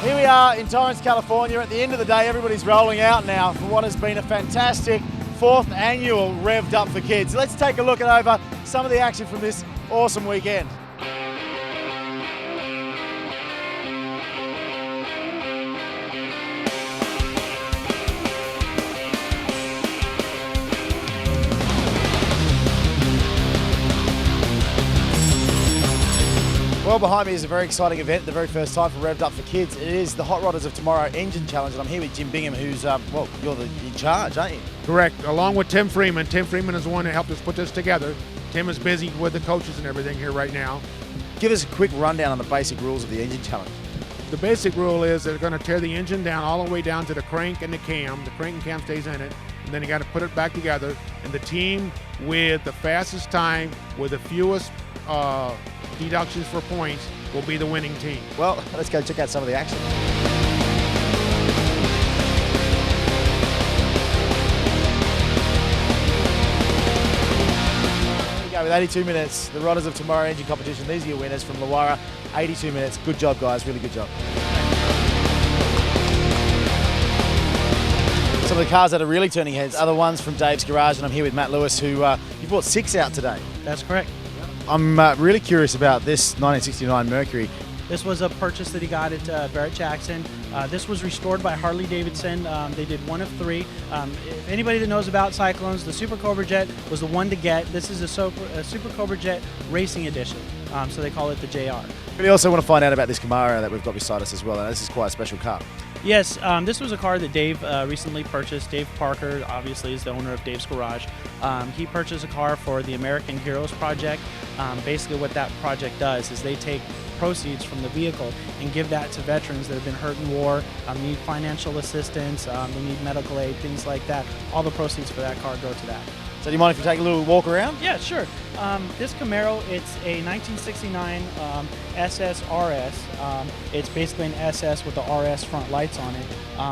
Here we are in Torrance, California. At the end of the day, everybody's rolling out now for what has been a fantastic 4th annual Revved Up for Kids. Let's take a look at over some of the action from this awesome weekend. Well, behind me is a very exciting event, the very first time for Revved Up for Kids. It is the Hot Rodders of Tomorrow Engine Challenge, and I'm here with Jim Bingham, who's, well, you're in charge, aren't you? Correct, along with Tim Freeman. Tim Freeman is the one that helped us put this together. Tim is busy with the coaches and everything here right now. Give us a quick rundown on the basic rules of the Engine Challenge. The basic rule is they're going to tear the engine down all the way down to the crank and the cam. The crank and cam stays in it, and then you got to put it back together. And the team with the fastest time, with the fewest deductions for points, will be the winning team. Well, let's go check out some of the action. There we go with 82 minutes. The Rodders of Tomorrow Engine Competition. These are your winners from Lawara. 82 minutes. Good job, guys. Really good job. Some of the cars that are really turning heads are the ones from Dave's Garage, and I'm here with Matt Lewis, who you brought 6 out today. That's correct. I'm really curious about this 1969 Mercury. This was a purchase that he got at Barrett-Jackson. This was restored by Harley-Davidson. They did 1 of 3. If anybody that knows about Cyclones, the Super Cobra Jet was the one to get. This is a Super Cobra Jet Racing Edition, so they call it the JR. We also want to find out about this Camaro that we've got beside us as well, and this is quite a special car. Yes, this was a car that Dave recently purchased. Dave Parker, obviously, is the owner of Dave's Garage. He purchased a car for the American Heroes Project. Basically what that project does is they take proceeds from the vehicle and give that to veterans that have been hurt in war, need financial assistance, they need medical aid, things like that. All the proceeds for that car go to that. So do you mind if we take a little walk around? Yeah, sure. This Camaro, it's a 1969 SS RS. It's basically an SS with the RS front lights on it.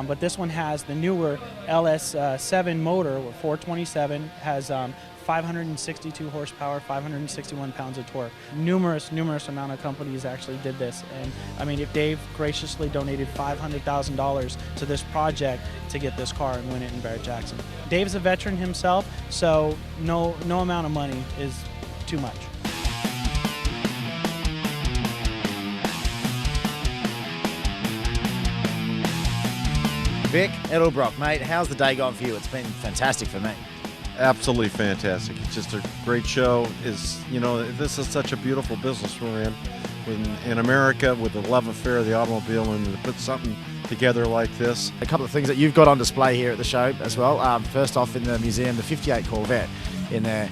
But this one has the newer LS7 motor with 427, has 562 horsepower, 561 pounds of torque. Numerous amount of companies actually did this. And I mean, if Dave graciously donated $500,000 to this project to get this car and win it in Barrett-Jackson. Dave's a veteran himself, so no amount of money is too much. Vic, Edelbrock, mate, how's the day gone for you? It's been fantastic for me. Absolutely fantastic. It's just a great show. This is such a beautiful business we're in America, with the love affair of the automobile, and to put something together like this. A couple of things that you've got on display here at the show as well. First off, in the museum, the 58 Corvette in there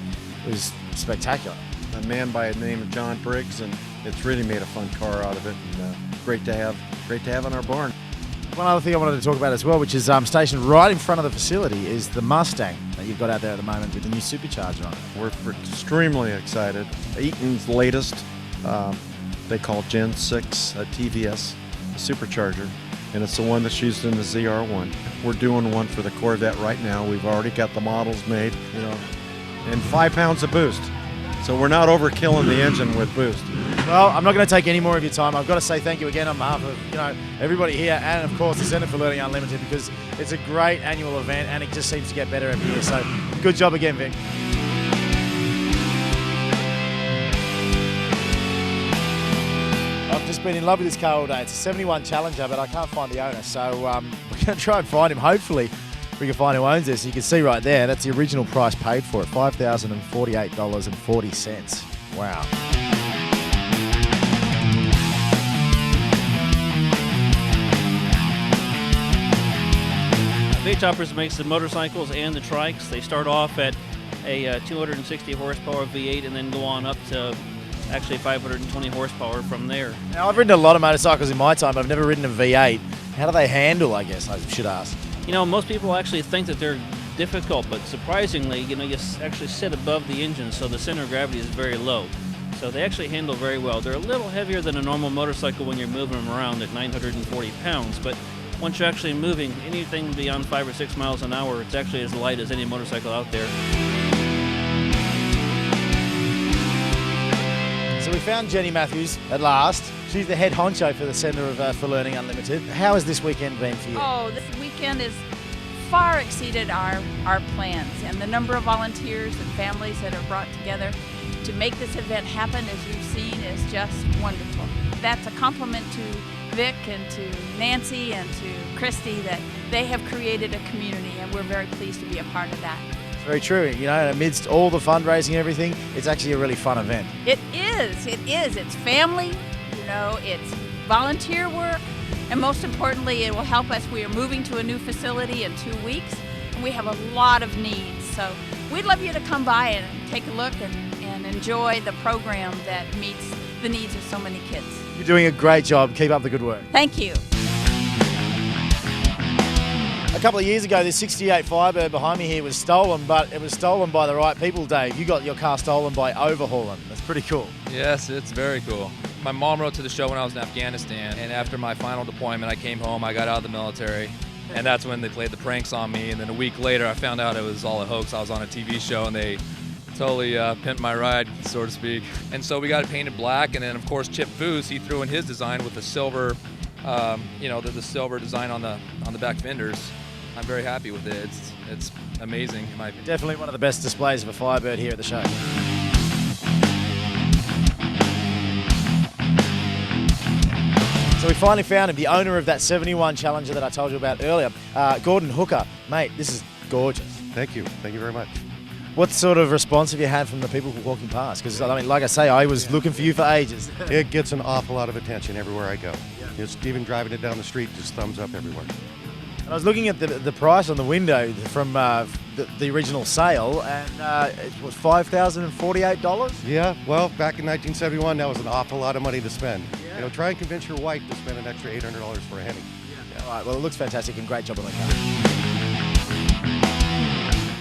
was spectacular. A man by the name of John Briggs, and it's really made a fun car out of it, and great to have in our barn. One other thing I wanted to talk about as well, which is stationed right in front of the facility, is the Mustang that you've got out there at the moment with the new supercharger on it. We're extremely excited. Eaton's latest, they call Gen 6 TVS supercharger, and it's the one that's used in the ZR1. We're doing one for the Corvette right now. We've already got the models made, and 5 pounds of boost. So we're not overkilling the engine with boost. Well, I'm not going to take any more of your time. I've got to say thank you again on behalf of everybody here, and of course the Centre for Learning Unlimited, because it's a great annual event and it just seems to get better every year. So good job again, Vic. I've just been in love with this car all day. It's a 71 Challenger, but I can't find the owner, so we're going to try and find him. Hopefully we can find who owns this. You can see right there, that's the original price paid for it, $5,048.40. Wow. Bay Toppers makes the motorcycles and the trikes. They start off at a 260 horsepower V8 and then go on up to actually 520 horsepower from there. Now, I've ridden a lot of motorcycles in my time, but I've never ridden a V8. How do they handle, I guess, I should ask? Most people actually think that they're difficult, but surprisingly, you actually sit above the engine, so the center of gravity is very low. So they actually handle very well. They're a little heavier than a normal motorcycle when you're moving them around at 940 pounds, but once you're actually moving anything beyond 5 or 6 miles an hour, it's actually as light as any motorcycle out there. found Jenny Matthews at last. She's the head honcho for the Centre of for Learning Unlimited. How has this weekend been for you? Oh, this weekend has far exceeded our plans, and the number of volunteers and families that are brought together to make this event happen, as you've seen, is just wonderful. That's a compliment to Vic and to Nancy and to Christy that they have created a community, and we're very pleased to be a part of that. It's very true. You know, amidst all the fundraising and everything, it's actually a really fun event. It is. It's family, you know, it's volunteer work, and most importantly, it will help us. We are moving to a new facility in 2 weeks, and we have a lot of needs. So we'd love you to come by and take a look and enjoy the program that meets the needs of so many kids. You're doing a great job. Keep up the good work. Thank you. A couple of years ago, this 68 Firebird behind me here was stolen, but it was stolen by the right people, Dave. You got your car stolen by overhauling. That's pretty cool. Yes, it's very cool. My mom wrote to the show when I was in Afghanistan, and after my final deployment, I came home, I got out of the military, and that's when they played the pranks on me. And then a week later, I found out it was all a hoax. I was on a TV show, and they totally pimped my ride, so to speak. And so we got it painted black, and then of course Chip Foose, he threw in his design with the silver, the silver design on the back fenders. I'm very happy with it. It's amazing in my opinion. Definitely one of the best displays of a Firebird here at the show. So we finally found him, the owner of that 71 Challenger that I told you about earlier, Gordon Hooker. Mate, this is gorgeous. Thank you very much. What sort of response have you had from the people walking past? Because, I mean, like I say, I was looking for you for ages. It gets an awful lot of attention everywhere I go. Just even driving it down the street, just thumbs up everywhere. And I was looking at the price on the window from the original sale, and it was $5,048. Yeah, well, back in 1971, that was an awful lot of money to spend. Yeah. You know, try and convince your wife to spend an extra $800 for a Hemi. All right, well, it looks fantastic, and great job on the car.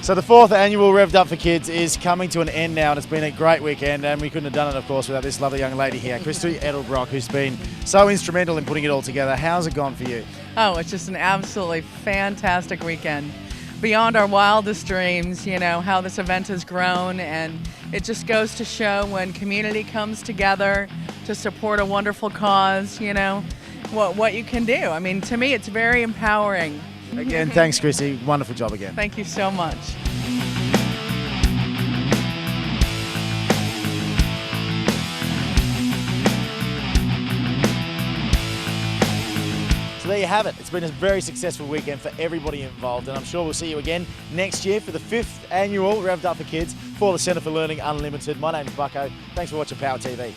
So the 4th annual Revved Up for Kids is coming to an end now, and it's been a great weekend, and we couldn't have done it, of course, without this lovely young lady here, Christy Edelbrock, who's been so instrumental in putting it all together. How's it gone for you? Oh, it's just an absolutely fantastic weekend. Beyond our wildest dreams, you know, how this event has grown, and it just goes to show when community comes together to support a wonderful cause, you know, what you can do. I mean, to me, it's very empowering. Again, thanks, Christy. Wonderful job again. Thank you so much. So there you have it. It's been a very successful weekend for everybody involved, and I'm sure we'll see you again next year for the 5th annual Revved Up for Kids for the Centre for Learning Unlimited. My name's Bucko. Thanks for watching Power TV.